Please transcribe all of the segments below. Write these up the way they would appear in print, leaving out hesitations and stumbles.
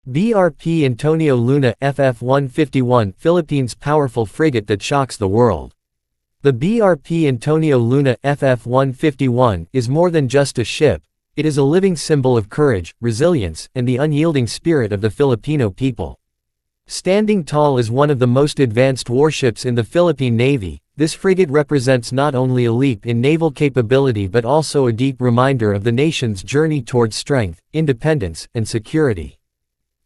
BRP Antonio Luna FF-151 Philippines powerful frigate that shocks the world. The BRP Antonio Luna FF-151 is more than just a ship, it is a living symbol of courage, resilience, and the unyielding spirit of the Filipino people. Standing tall as one of the most advanced warships in the Philippine Navy, this frigate represents not only a leap in naval capability but also a deep reminder of the nation's journey towards strength, independence, and security.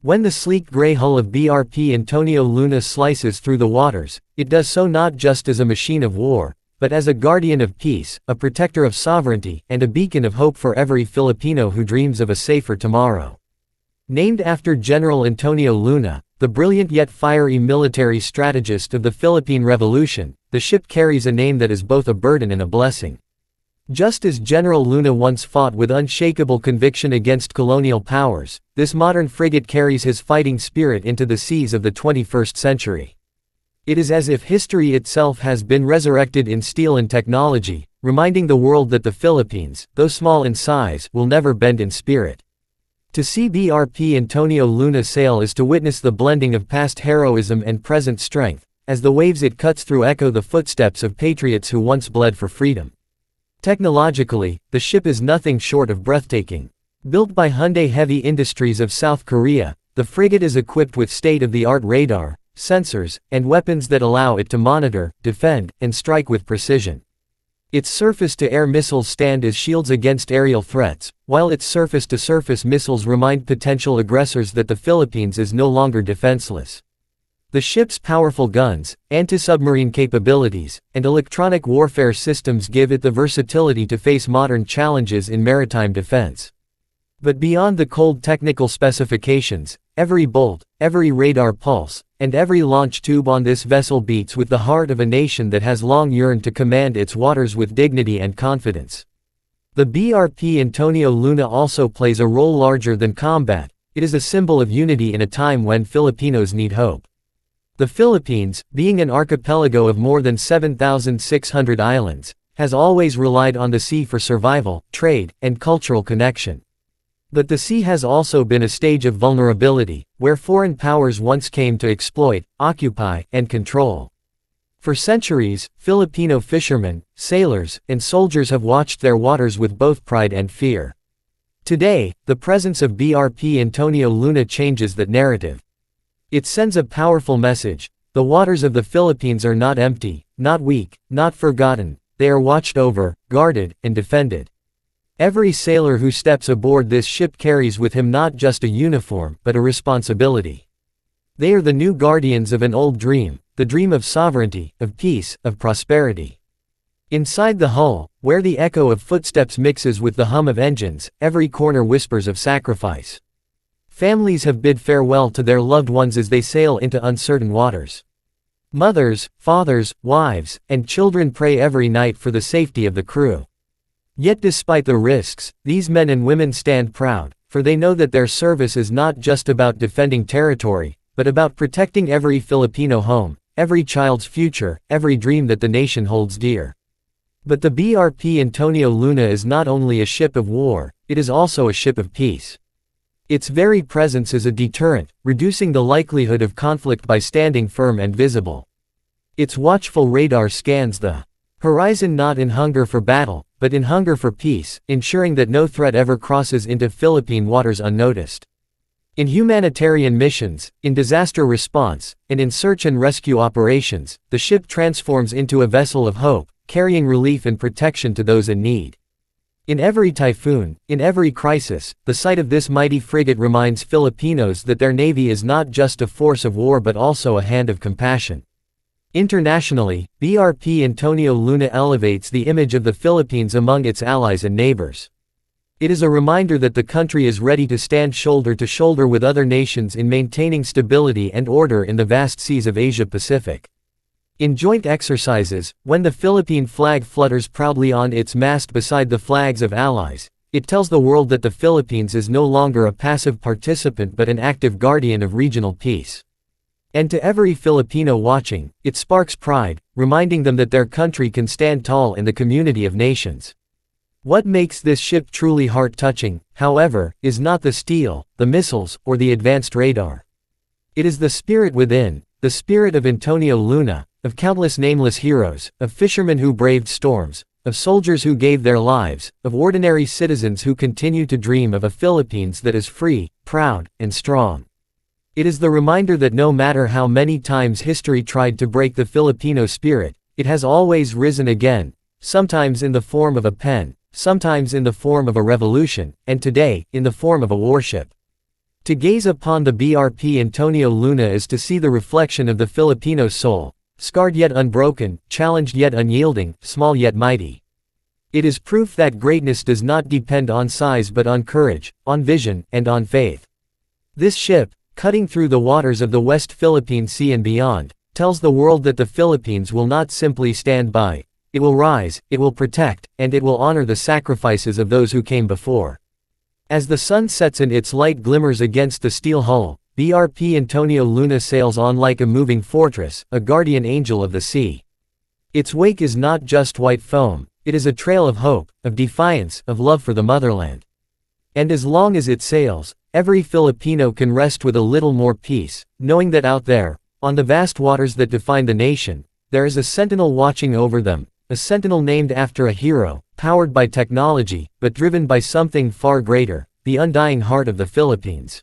When the sleek gray hull of BRP Antonio Luna slices through the waters, it does so not just as a machine of war, but as a guardian of peace, a protector of sovereignty, and a beacon of hope for every Filipino who dreams of a safer tomorrow. Named after General Antonio Luna, the brilliant yet fiery military strategist of the Philippine Revolution, the ship carries a name that is both a burden and a blessing. Just as General Luna once fought with unshakable conviction against colonial powers, this modern frigate carries his fighting spirit into the seas of the 21st century. It is as if history itself has been resurrected in steel and technology, reminding the world that the Philippines, though small in size, will never bend in spirit. To see BRP Antonio Luna sail is to witness the blending of past heroism and present strength, as the waves it cuts through echo the footsteps of patriots who once bled for freedom. Technologically, the ship is nothing short of breathtaking. Built by Hyundai Heavy Industries of South Korea, the frigate is equipped with state-of-the-art radar, sensors, and weapons that allow it to monitor, defend, and strike with precision. Its surface-to-air missiles stand as shields against aerial threats, while its surface-to-surface missiles remind potential aggressors that the Philippines is no longer defenseless. The ship's powerful guns, anti-submarine capabilities, and electronic warfare systems give it the versatility to face modern challenges in maritime defense. But beyond the cold technical specifications, every bolt, every radar pulse, and every launch tube on this vessel beats with the heart of a nation that has long yearned to command its waters with dignity and confidence. The BRP Antonio Luna also plays a role larger than combat. It is a symbol of unity in a time when Filipinos need hope. The Philippines, being an archipelago of more than 7,600 islands, has always relied on the sea for survival, trade, and cultural connection. But the sea has also been a stage of vulnerability, where foreign powers once came to exploit, occupy, and control. For centuries, Filipino fishermen, sailors, and soldiers have watched their waters with both pride and fear. Today, the presence of BRP Antonio Luna changes that narrative. It sends a powerful message: the waters of the Philippines are not empty, not weak, not forgotten, they are watched over, guarded, and defended. Every sailor who steps aboard this ship carries with him not just a uniform, but a responsibility. They are the new guardians of an old dream, the dream of sovereignty, of peace, of prosperity. Inside the hull, where the echo of footsteps mixes with the hum of engines, every corner whispers of sacrifice. Families have bid farewell to their loved ones as they sail into uncertain waters. Mothers, fathers, wives, and children pray every night for the safety of the crew. Yet despite the risks, these men and women stand proud, for they know that their service is not just about defending territory, but about protecting every Filipino home, every child's future, every dream that the nation holds dear. But the BRP Antonio Luna is not only a ship of war, it is also a ship of peace. Its very presence is a deterrent, reducing the likelihood of conflict by standing firm and visible. Its watchful radar scans the horizon not in hunger for battle, but in hunger for peace, ensuring that no threat ever crosses into Philippine waters unnoticed. In humanitarian missions, in disaster response, and in search and rescue operations, the ship transforms into a vessel of hope, carrying relief and protection to those in need. In every typhoon, in every crisis, the sight of this mighty frigate reminds Filipinos that their navy is not just a force of war but also a hand of compassion. Internationally, BRP Antonio Luna elevates the image of the Philippines among its allies and neighbors. It is a reminder that the country is ready to stand shoulder to shoulder with other nations in maintaining stability and order in the vast seas of Asia-Pacific. In joint exercises, when the Philippine flag flutters proudly on its mast beside the flags of allies, it tells the world that the Philippines is no longer a passive participant but an active guardian of regional peace. And to every Filipino watching, it sparks pride, reminding them that their country can stand tall in the community of nations. What makes this ship truly heart-touching, however, is not the steel, the missiles, or the advanced radar. It is the spirit within, the spirit of Antonio Luna, of countless nameless heroes, of fishermen who braved storms, of soldiers who gave their lives, of ordinary citizens who continue to dream of a Philippines that is free, proud, and strong. It is the reminder that no matter how many times history tried to break the Filipino spirit, it has always risen again, sometimes in the form of a pen, sometimes in the form of a revolution, and today, in the form of a warship. To gaze upon the BRP Antonio Luna is to see the reflection of the Filipino soul, scarred yet unbroken, challenged yet unyielding, small yet mighty. It is proof that greatness does not depend on size but on courage, on vision, and on faith. This ship, cutting through the waters of the West Philippine Sea and beyond, tells the world that the Philippines will not simply stand by, it will rise, it will protect, and it will honor the sacrifices of those who came before. As the sun sets and its light glimmers against the steel hull, BRP Antonio Luna sails on like a moving fortress, a guardian angel of the sea. Its wake is not just white foam, it is a trail of hope, of defiance, of love for the motherland. And as long as it sails, every Filipino can rest with a little more peace, knowing that out there, on the vast waters that define the nation, there is a sentinel watching over them, a sentinel named after a hero, powered by technology, but driven by something far greater, the undying heart of the Philippines.